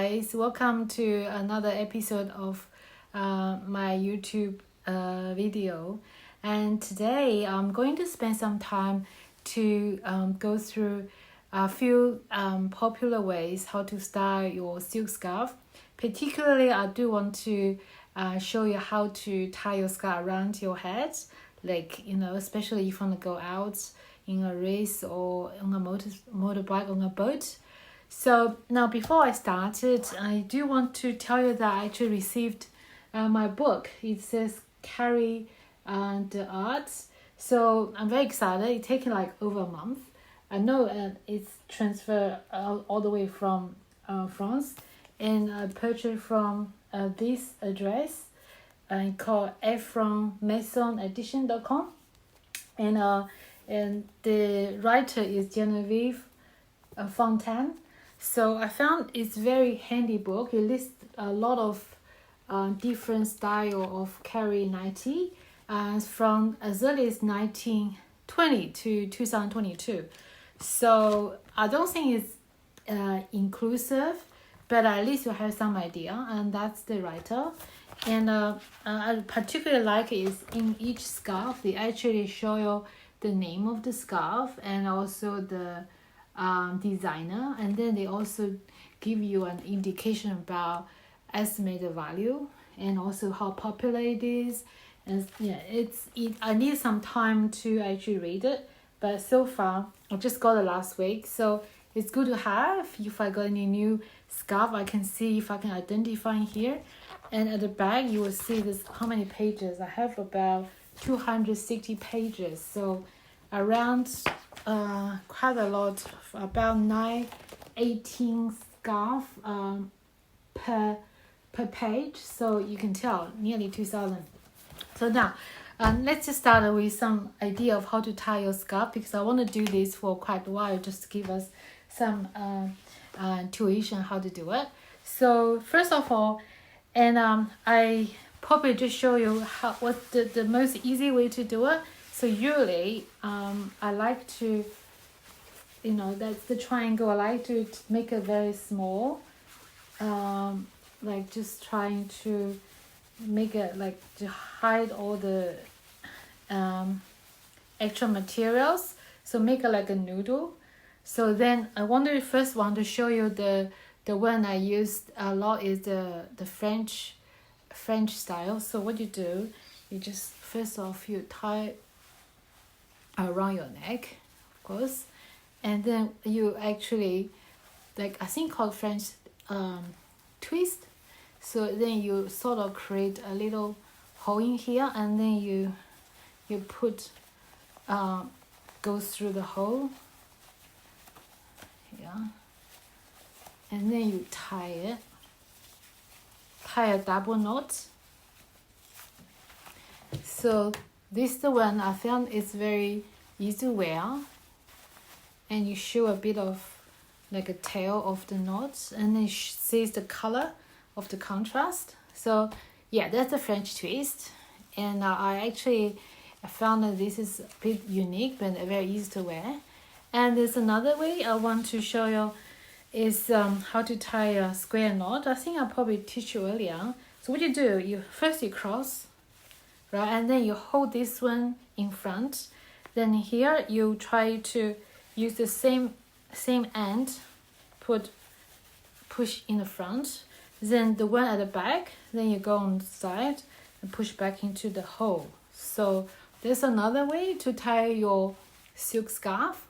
guys, welcome to another episode of my YouTube video. And today I'm going to spend some time to go through a few popular ways how to style your silk scarf. Particularly, I do want to show you how to tie your scarf around your head, like, especially if you want to go out in a race or on a motorbike, on a boat. So now, before I started, I do want to tell you that I actually received my book. It says Carre the Arts. So I'm very excited. It's taken like over a month. I know it's transferred all the way from France, and I purchased from this address called efrommaisonedition.com, and the writer is Genevieve Fontaine. So I found it's very handy book. It lists a lot of different style of Carre 90 from as early as 1920 to 2022. So I don't think it's inclusive, but at least you have some idea, and that's the writer. And I particularly like is in each scarf they actually show you the name of the scarf and also the designer, and then they also give you an indication about estimated value and also how popular it is. And yeah, I need some time to actually read it, but so far I just got it last week, so it's good to have. If I got any new scarf, I can see if I can identify in here. And at the back you will see this how many pages. I have about 260 pages, so around quite a lot, about 18 scarf per page, so you can tell nearly 2,000. So now let's just start with some idea of how to tie your scarf, because I want to do this for quite a while, just to give us some intuition how to do it. So first of all, and I probably just show you what's the most easy way to do it. So usually, I like to, that's the triangle. I like to make it very small, like just trying to make it like to hide all the extra materials. So make it like a noodle. So then I first want to show you the one I used a lot is the French style. So what you do, you just first off you tie around your neck, of course, and then you actually, like, I think called French twist. So then you sort of create a little hole in here, and then you put goes through the hole, and then you tie a double knot. So this is the one I found is very easy to wear, and you show a bit of like a tail of the knots, and then sees the color of the contrast. So yeah, that's the French twist, and I found that this is a bit unique but very easy to wear. And there's another way I want to show you is how to tie a square knot. I think I probably teach you earlier. So what you do, you cross, right, and then you hold this one in front. Then here you try to use the same end, push in the front. Then the one at the back, then you go on the side and push back into the hole. So there's another way to tie your silk scarf.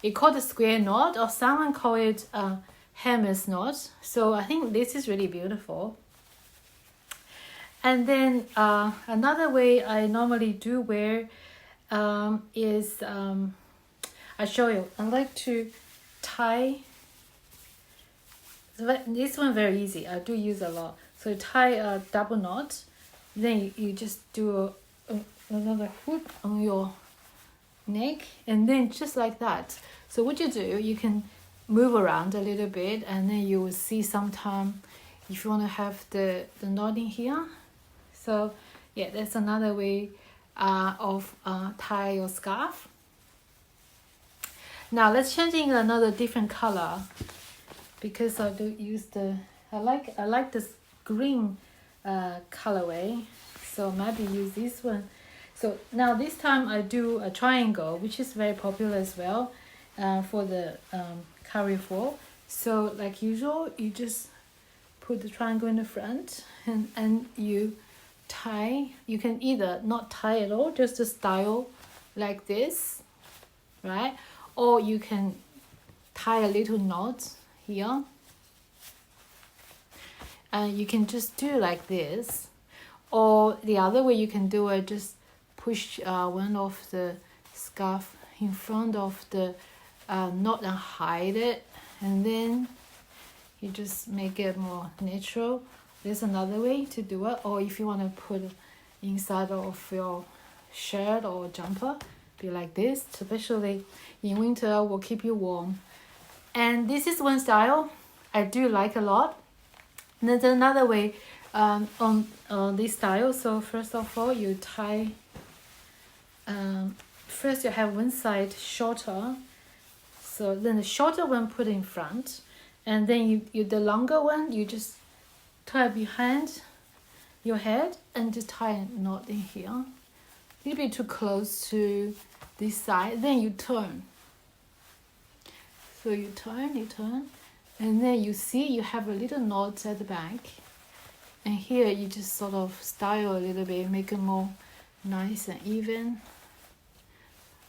It called a square knot, or someone call it a Hermes knot. So I think this is really beautiful. And then another way I normally do wear is I show you. I like to tie. This one very easy. I do use a lot. So tie a double knot, then you just do another hook on your neck, and then just like that. So what you do, you can move around a little bit, and then you will see sometime if you want to have the knot in here. So yeah, that's another way of tie your scarf. Now let's change in another different color, because I do use the I like this green colorway, so maybe use this one. So now this time I do a triangle, which is very popular as well for the carry fall. So like usual, you just put the triangle in the front and you tie. You can either not tie at all, just a style like this, right? Or you can tie a little knot here. And you can just do like this. Or the other way you can do it, just push one of the scarf in front of the knot and hide it. And then you just make it more natural. There's another way to do it. Or if you want to put it inside of your shirt or jumper, be like this. Especially in winter, will keep you warm. And this is one style I do like a lot. And there's another way on this style. So first of all, you tie. First you have one side shorter. So then the shorter one put in front. And then you the longer one, you just tie behind your head and just tie a knot in here. A little bit too close to this side. Then you turn. So you turn. And then you see you have a little knot at the back. And here you just sort of style a little bit, make it more nice and even.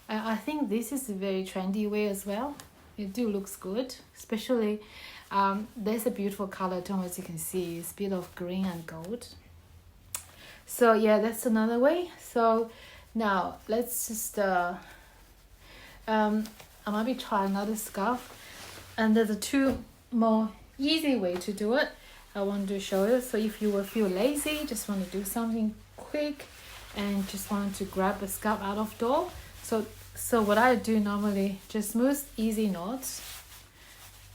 I think this is a very trendy way as well. It do looks good, especially there's a beautiful color tone, as you can see. It's a bit of green and gold. So yeah, that's another way. So now let's just I maybe try another scarf. And there's a two more easy way to do it. I want to show you. So if you will feel lazy, just want to do something quick and just want to grab a scarf out of door. So what I do normally, just most easy knots.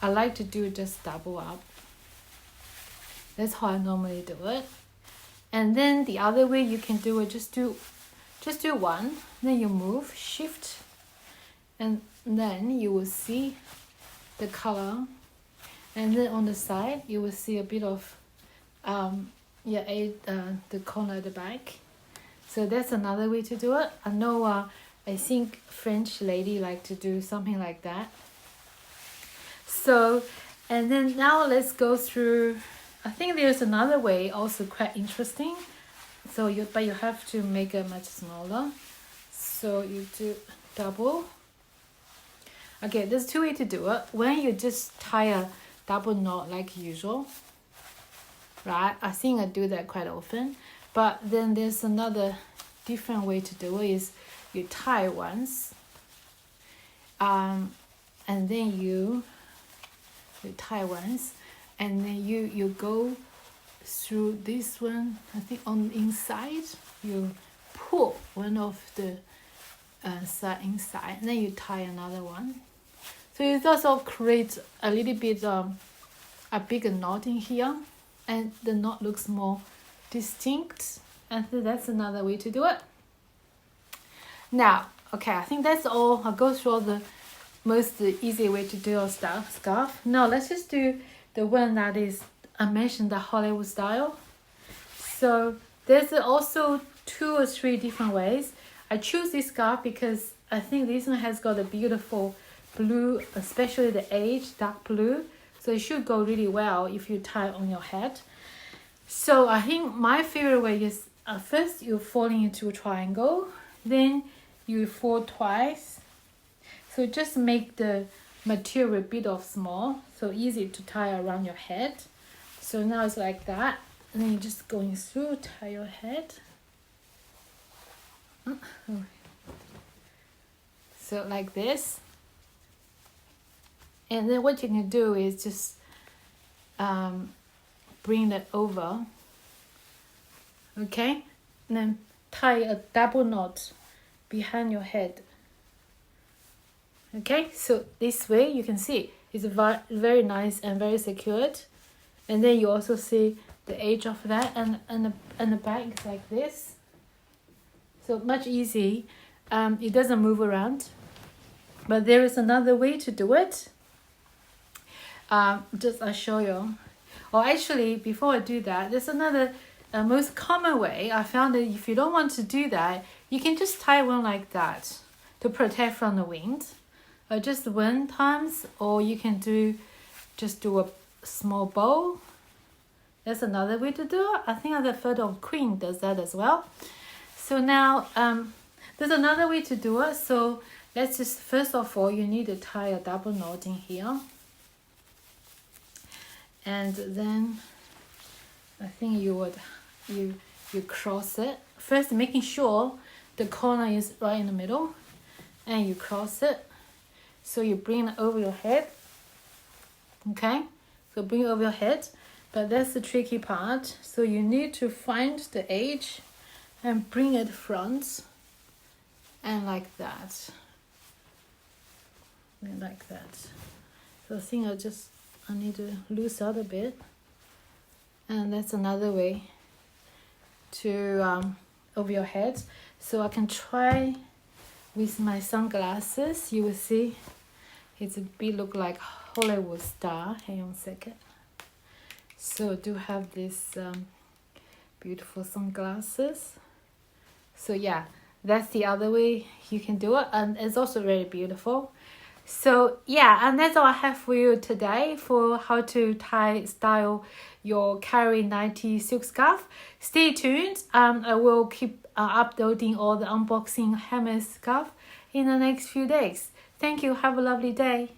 I like to do just double up. That's how I normally do it. And then the other way you can do it, just do one, then you move, shift, and then you will see the color. And then on the side you will see a bit of the corner at the back. So that's another way to do it. I know I think French lady like to do something like that. So, and then now let's go through. I think there's another way also quite interesting. So but you have to make it much smaller. So you do double. Okay, there's two ways to do it. When you just tie a double knot like usual, right? I think I do that quite often. But then there's another different way to do it is you tie once, and then you tie once, and then you go through this one. I think on the inside you pull one of the side inside, and then you tie another one. So it also creates a little bit a bigger knot in here, and the knot looks more distinct. And so that's another way to do it. Now, okay, I think that's all. I'll go through all the most easy way to do a scarf. Now let's just do the one that is, I mentioned the Hollywood style. So there's also 2 or 3 different ways. I choose this scarf because I think this one has got a beautiful blue, especially the edge, dark blue. So it should go really well if you tie it on your head. So I think my favorite way is first you're falling into a triangle, then you fold twice. So just make the material a bit of small, so easy to tie around your head. So now it's like that, and then you're just going through, tie your head. So like this. And then what you can do is just bring that over. Okay, and then tie a double knot behind your head. Okay, so this way you can see it's very nice and very secured. And then you also see the edge of that, and the back is like this. So much easy. It doesn't move around. But there is another way to do it. Just I'll show you. Or actually, before I do that, there's another most common way. I found that if you don't want to do that, you can just tie one like that to protect from the wind. Just one times, or you can just do a small bow. That's another way to do it. I think the photo of Queen does that as well. So now there's another way to do it. So let's just, first of all, you need to tie a double knot in here. And then I think you cross it. First, making sure the corner is right in the middle. And you cross it. So you bring it over your head. Okay? So bring it over your head. But that's the tricky part. So you need to find the edge and bring it front. And like that. And like that. So I think I need to loose out a bit. And that's another way to over your head. So I can try with my sunglasses. You will see it's a bit look like Hollywood star. Hang on a second. So I do have this beautiful sunglasses. So yeah, that's the other way you can do it, and it's also very beautiful. So yeah, and that's all I have for you today for how to style your Carre 90 silk scarf. Stay tuned. I will keep uploading all the unboxing Hermes scarf in the next few days. Thank you. Have a lovely day.